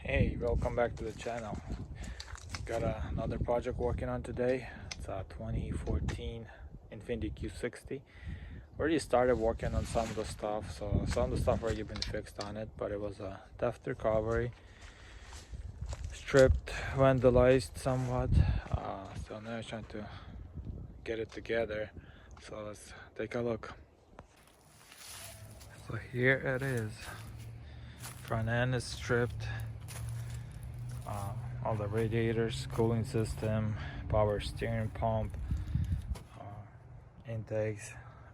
Hey, welcome back to the channel. Got another project working on today. It's a 2014 Infiniti Q60. Already started working on some of the stuff, so some of the stuff already been fixed on it, but it was a theft recovery, stripped, vandalized somewhat. So now I'm trying to get it together. So let's take a look. So here it is. Front end is stripped. All the radiators, cooling system, power steering pump, intakes,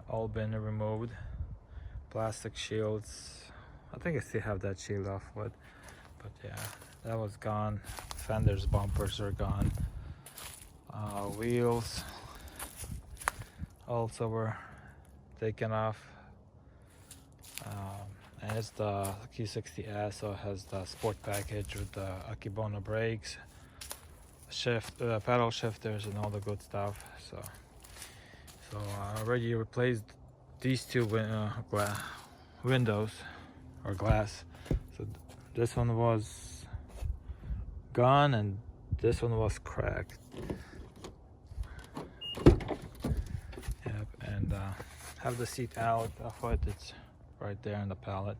all been removed. Plastic shields, I think I still have that shield off with, but yeah, that was gone. Fenders, bumpers are gone. Wheels also were taken off. And it's the Q60S, so it has the sport package with the Akebono brakes, pedal shifters, and all the good stuff. So I already replaced these two windows or glass. So this one was gone, and this one was cracked. Yep, and have the seat out of it. It's right there in the pallet.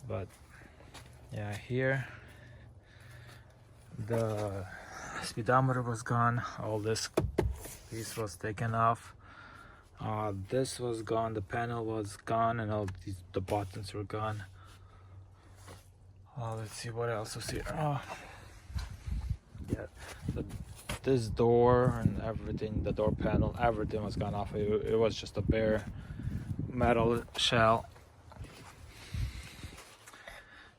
But yeah, here the speedometer was gone. All this piece was taken off. This was gone. The panel was gone, and all the buttons were gone. Let's see what else is here. Yeah, this door and everything, the door panel, everything was gone off. It was just a bare metal shell.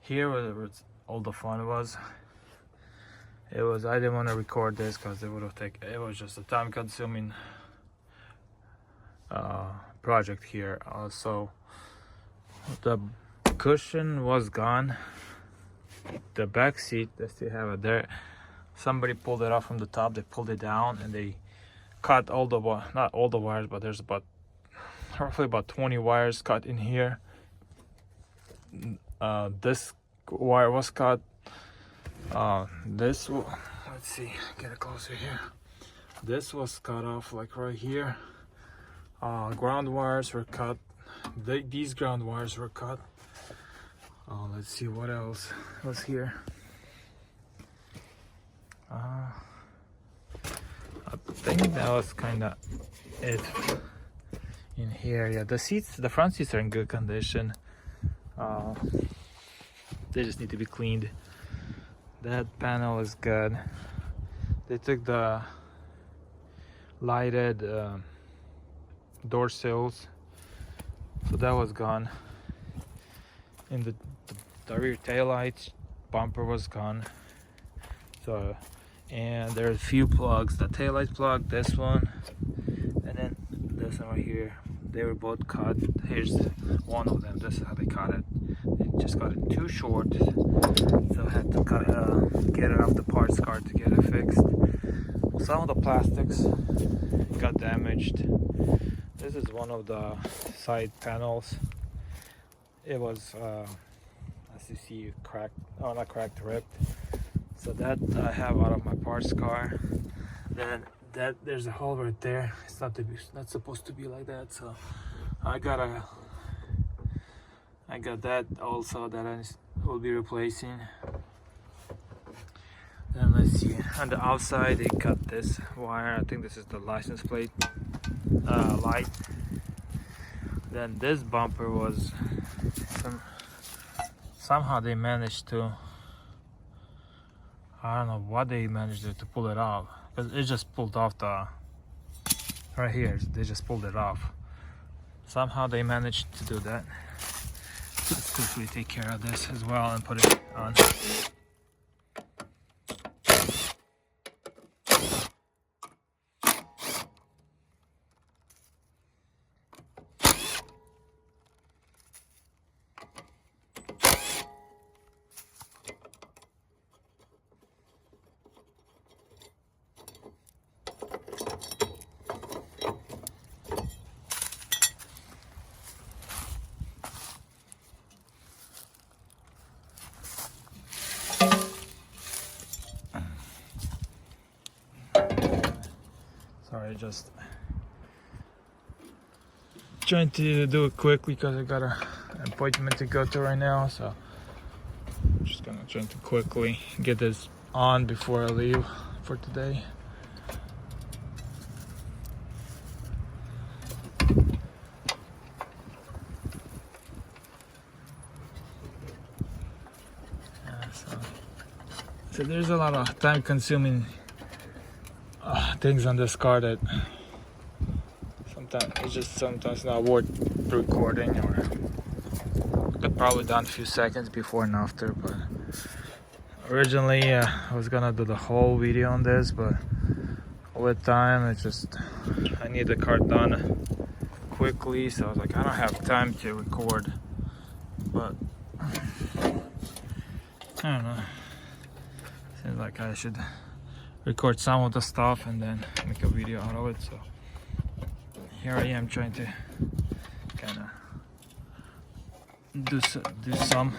Here was all the fun was. I didn't want to record this because it was just a time-consuming project here. Also, the cushion was gone. The back seat, I still have it there. Somebody pulled it off from the top. They pulled it down and they cut all the not all the wires, but there's roughly about 20 wires cut in here. This wire was cut. Let's see, get it closer here. This was cut off like right here. Ground wires were cut. These ground wires were cut. Let's see what else was here. I think that was kind of it in here. Yeah, the front seats are in good condition. They just need to be cleaned. That panel is good. They took the lighted door sills, so that was gone. In the rear tail lights, bumper was gone. So, and there's a few plugs. The tail light plug, this one, and then this one right here. They were both cut. Here's one of them. This is how they cut it. They just got it too short, so I had to get it off the parts card to get it fixed. Some of the plastics got damaged. This is one of the side panels. It was, as you see, cracked. Oh, not cracked, ripped. So that I have out of my parts car. Then there's a hole right there. It's not supposed to be like that. So I got that also that I will be replacing. Then let's see, on the outside they cut this wire. I think this is the license plate light. Then this bumper was somehow they managed to, I don't know what they managed to pull it off, because it just pulled off right here. They just pulled it off. Somehow they managed to do that. Let's quickly take care of this as well and put it on. I just trying to do it quickly because I got an appointment to go to right now, so I'm just gonna try to quickly get this on before I leave for today. So there's a lot of time consuming things on this car that sometimes not worth recording, or I could probably done a few seconds before and after, but originally I was gonna do the whole video on this, but with time I need the car done quickly, so I was like, I don't have time to record, but I don't know, seems like I should record some of the stuff and then make a video out of it. So here I am trying to kind of do some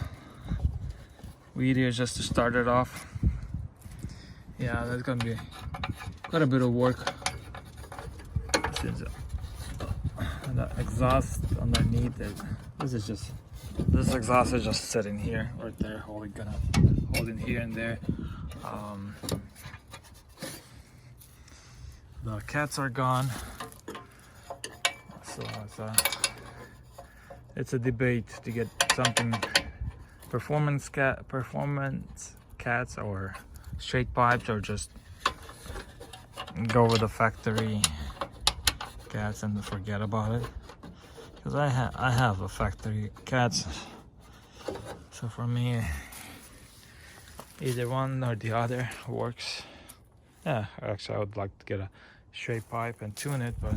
videos just to start it off. Yeah, that's gonna be quite a bit of work. The exhaust underneath it. This exhaust is just sitting here, right there, holding here and there. The cats are gone, so it's a debate to get something performance cats or straight pipes, or just go with the factory cats and forget about it. Because I have a factory cats, so for me either one or the other works. Yeah, actually I would like to get a straight pipe and tune it, but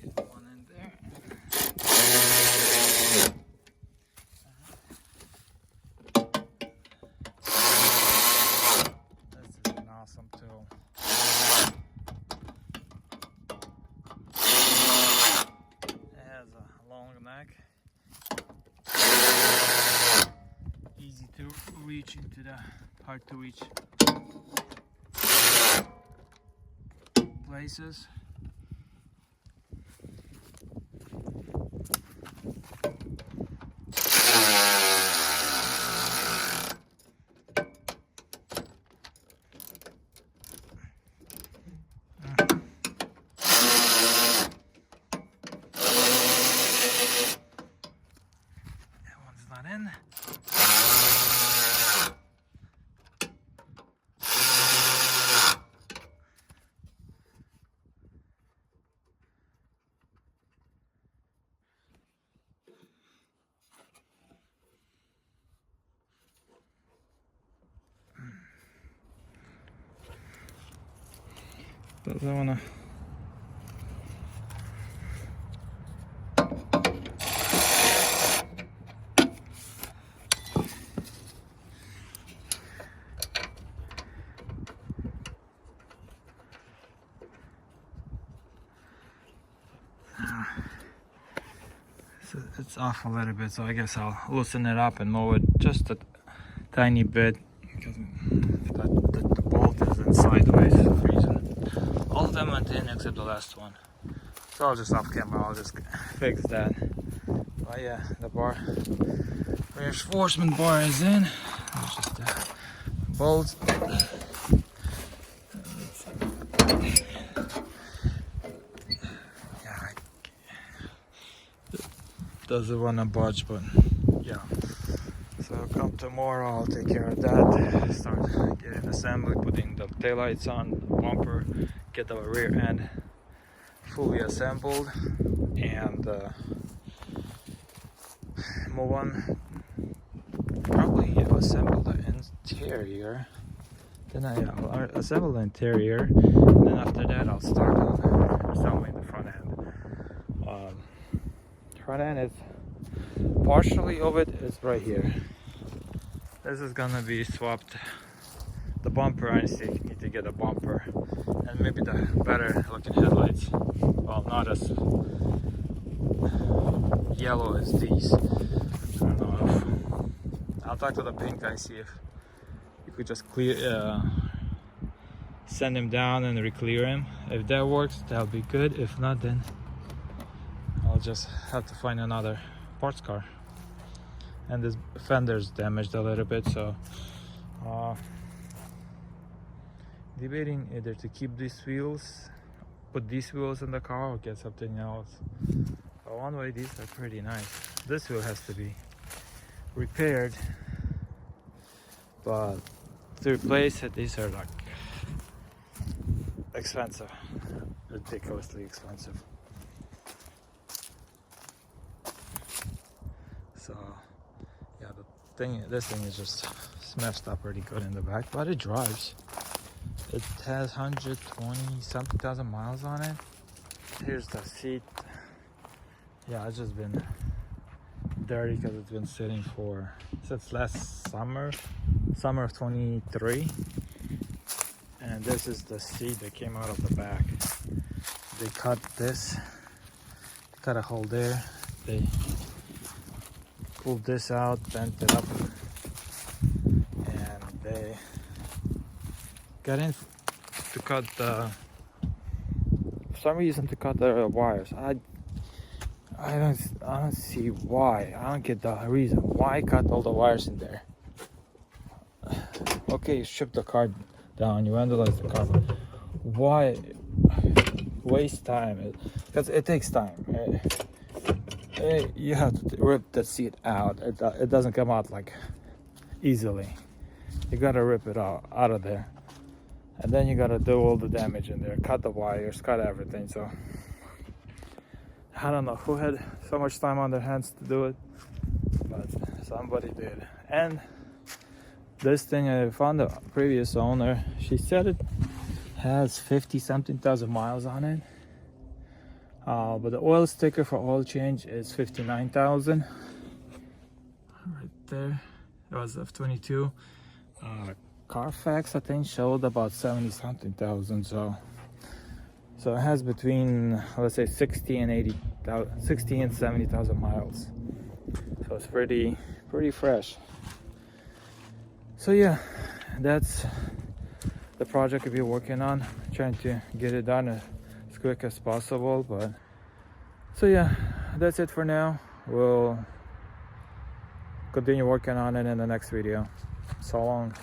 get one in there. This is an awesome tool. It has a long neck, easy to reach into the hard to reach places. That one's not in. Does I wanna so it's off a little bit, so I guess I'll loosen it up and move it just a tiny bit, because the bolt is in sideways for some reason. All of them went in except the last one, so I'll just off camera, I'll just fix that. But yeah, the reinforcement bar is in. It's just the bolts. Yeah, doesn't want to budge, but yeah. So come tomorrow, I'll take care of that. Start getting assembly, putting the taillights on, the bumper, get the rear end fully assembled, and move on. Probably assemble the interior. Then I'll assemble the interior, and then after that I'll start on assembling the front end. Front end is partially of it is right here. This is gonna be swapped. The bumper, I need to get a bumper, and maybe the better looking headlights. Well, not as yellow as these. I don't know if I'll talk to the paint guy, see if you could just send him down and re-clear him. If that works, that'll be good. If not, then I'll just have to find another parts car. And this fender's damaged a little bit, so debating either to keep these wheels, put these wheels in the car, or get something else. But one way, these are pretty nice. This wheel has to be repaired, but to replace it, these are like expensive, ridiculously expensive. So yeah, this thing is just smashed up pretty good in the back, but it drives. It has 120 something thousand miles on it. Here's the seat. Yeah, it's just been dirty because it's been sitting since last summer of 23. And this is the seat that came out of the back. They cut this, cut a hole there. They pulled this out, bent it up, and they got in to cut for some reason to cut the wires. I don't see why. I don't get the reason why cut all the wires in there. Okay, you strip the car down, you vandalize the car. Why waste time? Because it takes time. You have to rip the seat out. It doesn't come out like easily. You gotta rip it out of there, and then you gotta do all the damage in there, cut the wires, cut everything. So I don't know who had so much time on their hands to do it, but somebody did. And this thing, I found the previous owner, she said it has 50 something thousand miles on it, but the oil sticker for oil change is 59,000 right there. It was F22. Carfax, I think, showed about 70 something thousand. So it has between, let's say, 60 and 70,000 miles. So it's pretty fresh. So yeah, that's the project I'll be working on, trying to get it done as quick as possible. But so yeah, that's it for now. We'll continue working on it in the next video. So long.